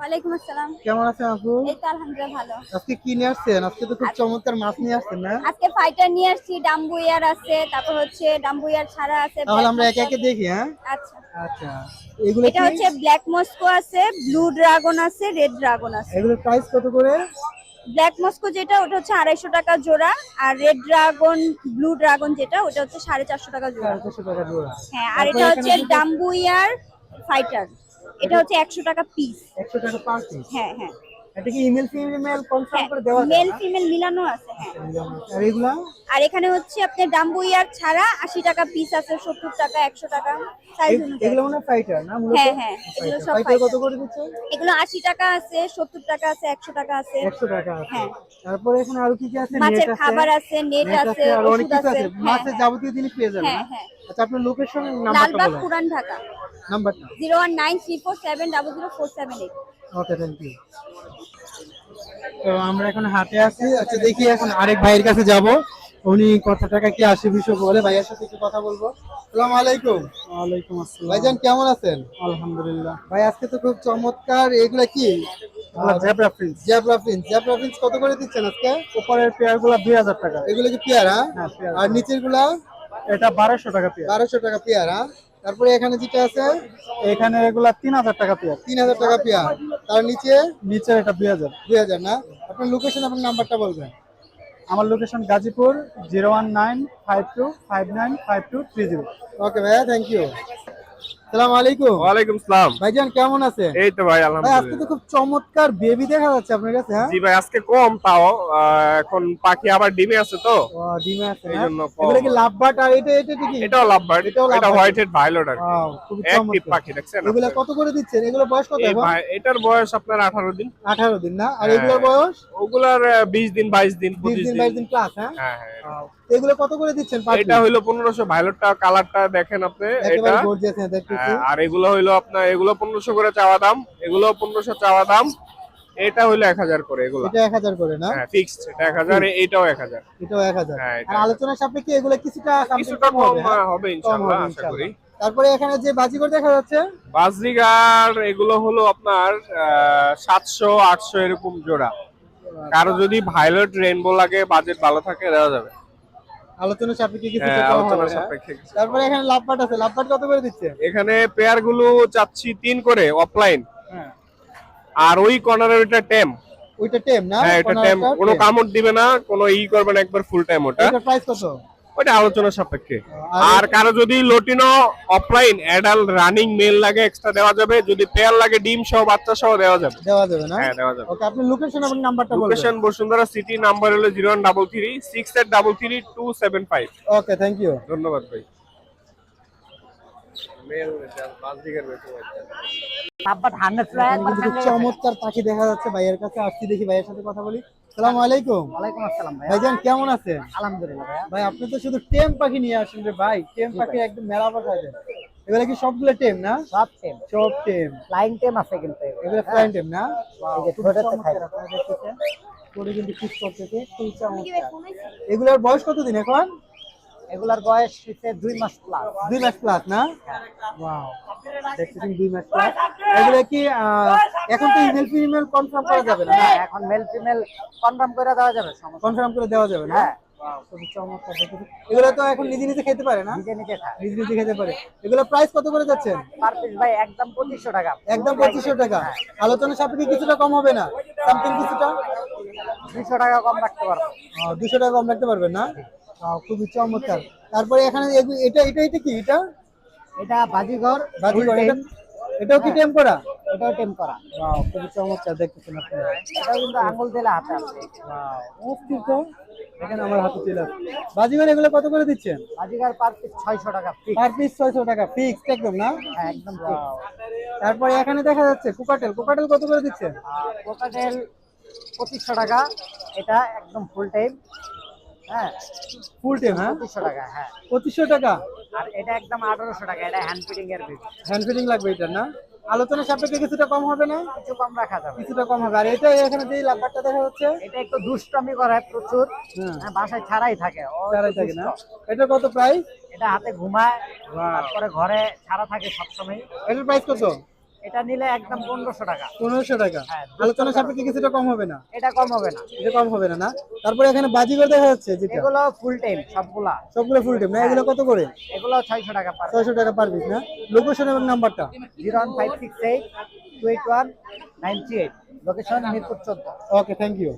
ওয়ালাইকুম আসসালাম। কেমন আছেন আপু? এই তো আলহামদুলিল্লাহ ভালো। আজকে কি নিয়ে আসছেন? আজকে তো খুব আজ- চমৎকার মাছ নিয়ে আসছেন না? আজকে ফাইটার নিয়ে আসছি, ডাম্বুয়ার আছে, তারপর হচ্ছে ডাম্বুয়ার ছাড়া আছে, তাহলে ব্ল্যাক আমরা একে মস্কো একে আছে। দেখি, হ্যাঁ? আচ্ছা, আচ্ছা, এগুলো এটা কি? হচ্ছে ব্ল্যাক মস্কো আছে, ব্লু ড্রাগন আছে, রেড ড্রাগন আছে। এগুলোর প্রাইস কত করে? ব্ল্যাক মস্কো যেটা ওটা হচ্ছে 250 টাকা জোড়া, আর রেড ড্রাগন ব্লু ড্রাগন যেটা ওটা হচ্ছে 450 টাকা জোড়া। 450 টাকা জোড়া। হ্যাঁ, আর তারপরে এটা এখানে হচ্ছে যেটা ডাম্বুয়ার ফাইটার, এটা হচ্ছে 100 টাকা পিস। 100 টাকা পার পিস। হ্যাঁ হ্যাঁ এটা কি ইমেল ফিমেল কনফার্ম হ্যাঁ, করে দেওয়া যায় মেল না? ফিমেল মিলানো আছে। হ্যাঁ, আর এগুলা? আর এখানে হচ্ছে আপনার ডাম্বুয়ার ছাড়া 80 টাকা পিস আছে, 70 টাকা, 100 টাকা সাইজ অনুযায়ী। এগুলো মনে হয় ফাইটার না মূলত? হ্যাঁ হ্যাঁ, এগুলো সব ফাইটার কত ফাইটার। করে দিচ্ছে? এগুলো 80 টাকা আছে, 70 টাকা আছে, 100 টাকা আছে। 100 টাকা আছে। হ্যাঁ, তারপরে এখানে আরো কি কি আছে? নেট মাছের আছে, খাবার আছে, নেট নেট আছে, আছে, আর অনেক ওষুধ কিছু আছে। আছে। হ্যাঁ মাছের হ্যাঁ যাবতীয় জিনিস পেয়ে যাবেন হ্যাঁ না? হ্যাঁ। আচ্ছা, আপনার লোকেশন নাম্বারটা লালবাগ বলেন। পুরান ঢাকা, নাম্বারটা। 01934700478। ওকে, থ্যাংক ইউ। তো আমরা এখন হাটে আছি। আচ্ছা, দেখি এখন আরেক ভাইয়ের কাছে যাব। উনি কত টাকা কি আসে বিষয় বলে ভাইয়ের সাথে একটু কথা বলবো। আসসালামু আলাইকুম। ওয়ালাইকুম আসসালাম। ভাইজান কেমন আছেন? আলহামদুলিল্লাহ। ভাই আজকে তো খুব চমৎকার, এগুলা কি? Zebra Prince. Zebra Prince. Zebra Prince কত করে দিচ্ছেন আজকে? উপরের পেয়ার গুলা 2000 টাকা। এগুলো কি পেয়ার? হ্যাঁ, পেয়ার। আর নিচের গুলা? এটা 1200 টাকা পেয়ার। 1200 টাকা পেয়ার। তারপরে এখানে যেটা আছে এখানে এগুলা 3000 টাকা পেয়ার। 3000 টাকা পেয়ার। তার নিচে নিচে এটা 2000। 2000 না? আপনার লোকেশন এবং নাম্বারটা বলবেন। আমার লোকেশন গাজীপুর 01952595230। ওকে ভাইয়া, থ্যাংক ইউ। আসসালামু আলাইকুম। ওয়ালাইকুম সালাম। ভাইজান কেমন আছেন? এই তো ভাই ভাই আজকে তো আলহামদুলিল্লাহ। খুব চমৎকার বেবি দেখা যাচ্ছে আপনার কাছে, হ্যাঁ? জি ভাই আজকে কম তাও এখন পাখি আবার ডিমে আছে তো ও, ডিমে আছে এই না? জন্য কম। এগুলো কি লাভবার্ড? আর এটা কি? এটাও লাভবার্ড, এটাও এটা লাভবার্ড। হোয়াইট হেড ভাইলট আর কি। ওয়াও, খুব অ্যাক্টিভ চমৎকার। পাখি দেখছেন এগুলা আপনারা? কত করে দিচ্ছেন? এগুলো বয়স কত এই এখন? ভাই এটার বয়স আপনার 18 দিন। 18 দিন না? আর হ্যাঁ। এগুলোর বয়স? ওগুলার 20 দিন 22 দিন 20 25 দিন দিন। 22 দিন প্লাস, হ্যাঁ? হ্যাঁ হ্যাঁ। ওয়াও। এগুলো কত করে দিচ্ছেন পার এটা পিস? হইলো 1500। ভাইলটটা কালারটা দেখেন আপনি এটা। একেবারে গর্জিয়াস, হ্যাঁ, দেখতেছি। আর এগুলো হইলো আপনার এগুলো 1500 করে চাওয়া দাম, এগুলো 1500 চাওয়া দাম। এটা হইলো 1000 করে এগুলো। এটা 1000 করে না? হ্যাঁ ফিক্সড, এটা 1000, এইটাও 1000। এটাও 1000। হ্যাঁ, আর আলোচনা সাপেক্ষে এগুলো কিছুটা কিছুটা কম কম হবে, হ্যাঁ? হবে কম ইনশাআল্লাহ, হবে আশা করি। ইনশাআল্লাহ। তারপরে এখানে যে বাজিগর দেখা যাচ্ছে, বাজরিগার এগুলো হলো আপনার 700 800 এরকম জোড়া। কারো যদি ভায়োলেট রেইনবো লাগে, বাজেট ভালো থাকে, দেওয়া যাবে। আলোচনা সাপেক্ষে কিছুটা হ্যাঁ, কম আলোচনা হবে, হ্যাঁ? সাপেক্ষে কিছু। তারপরে এখানে লাভবার্ড আছে। লাভবার্ড কত করে দিচ্ছে? এখানে পেয়ার গুলো চাচ্ছি 3 করে অফলাইন। হ্যাঁ, আর ওই কর্নারের ওইটা টেম। ওইটা টেম না? হ্যাঁ, এটা টেম, কোনো কামড় দিবে না, কোনো করবে না, একবার ফুল টাইম ওটা। এটার প্রাইস কত? ওটা আলোচনা সাপেক্ষে। আর- আর কারো যদি লটিনো অফলাইন অ্যাডাল্ট রানিং মেল লাগে এক্সট্রা দেওয়া যাবে, যদি পেয়ার লাগে ডিম সহ বাচ্চা সহ দেওয়া যাবে। দেওয়া যাবে না? হ্যাঁ, দেওয়া যাবে। ওকে, আপনি লোকেশন এবং নাম্বারটা বলবেন। লোকেশন বসুন্ধরা সিটি, নাম্বার হলো 01336833275। ওকে, থ্যাংক ইউ। ধন্যবাদ ভাই। খুব চমৎকার পাখি দেখা যাচ্ছে ভাইয়ের কাছে। আসছি, দেখি ভাইয়ের সাথে কথা বলি। আসসালামু আলাইকুম। ওয়ালাইকুম আসসালাম ভাই। ভাইজান কেমন আছেন? আলহামদুলিল্লাহ ভাই। ভাই আপনি তো শুধু টেম পাখি নিয়ে আসেন রে ভাই। টেম পাখি একদম মেলা পাঠায়। এগুলা কি সবগুলো টেম না? সব টেম। সব টেম। ফ্লাইং টেম আছে কিন্তু এগুলো ফ্লাইং টেম না? এই যে খুব ছোটতে চমৎকার, থাকে। আপনারা দেখতেছেন। করে কিন্তু কিস করতেছে, খুব চমৎকার। এগুলোর বয়স কতদিন এখন? এগুলার বয়স হচ্ছে 2 মাস প্লাস। 2 মাস প্লাস না? ওয়াও, দেখতেছেন 2 মাস প্লাস। এগুলো কি এখন তো ইমেল ফিমেল কনফার্ম করা যাবে না? হ্যাঁ, এখন মেল ফিমেল কনফার্ম করে দেওয়া যাবে, সমস্যা কনফার্ম করে দেওয়া যাবে না? হ্যাঁ। ওয়াও, খুব চমৎকার দেখতেছি। এগুলো তো এখন নিজে নিজে খেতে পারে না? নিজে নিজে খায়। নিজে নিজে খেতে পারে। এগুলো প্রাইস কত করে যাচ্ছেন? পার পিস ভাই একদম 2500 টাকা। একদম 2500 টাকা। আলোচনা সাপেক্ষে কিছুটা কম হবে না? সামথিং কিছুটা 200 টাকা কম রাখতে পারবো। 200 টাকা কম রাখতে পারবেন না? খুবই চমৎকার। তারপরে এখানে এটা এটা এটা কি? এটা এটা বাজিঘর, বাজিঘর। full এটা time, এটাও কি টেম করা? এটাও টেম করা। ওয়াও, খুবই চমৎকার দেখতেছেন আপনারা। এটাও কিন্তু আঙ্গুল দিলে হাতে আছে। ওয়াও, অস্থির তো। দেখেন আমার হাতে চলে আসছে। বাজিঘর এগুলো কত করে দিচ্ছেন? বাজিঘর পার পিস 600 টাকা ফিক্স। পার পিস 600 টাকা ফিক্সড একদম না? হ্যাঁ, একদম ফিক্স। ওয়াও। তারপরে এখানে দেখা যাচ্ছে কোকাটেল। কোকাটেল কত করে দিচ্ছেন? কোকাটেল 2500 টাকা। এটা একদম ফুল টাইম। হ্যাঁ, ফুল টেম, হ্যাঁ? 2500 টাকা। হ্যাঁ, 2500 টাকা। আর এটা একদম 1800 টাকা। এটা হ্যান্ড ফিটিং এর বেবি। হ্যান্ড ফিটিং লাগবে এটা না? আলোচনা সাপেক্ষে কিছুটা কম হবে না? কিছু কম রাখা যাবে। কিছুটা কম হবে। আর এটা এখানে যে লাভবারটা দেখা যাচ্ছে, এটা একটু দুষ্টামি করে প্রচুর। হ্যাঁ, হ্যাঁ, বাসায় ছাড়াই থাকে, ও চারাই একটু থাকে না? দুষ্ট। এটা কত প্রাইস? এটা হাতে ঘুমায়, Wow. তারপরে ঘরে ছাড়া থাকে সবসময়। এটার প্রাইস কত? এটা নিলে একদম 1500 টাকা। 1500 টাকা। হ্যাঁ, আলোচনা সাপেক্ষে কিছুটা কম হবে না? এটা কম হবে না। এটা কম হবে না না? তারপরে এখানে বাজিগর দেখা যাচ্ছে যেটা, এগুলো ফুল টাইম সবগুলা। সবগুলো ফুল টাইম না? এগুলো কত করে? এগুলো 600 টাকা পার। 600 টাকা পার পিস না? লোকেশন এবং নাম্বারটা? 01568 281 938, location Mirpur 14। Okay, thank you.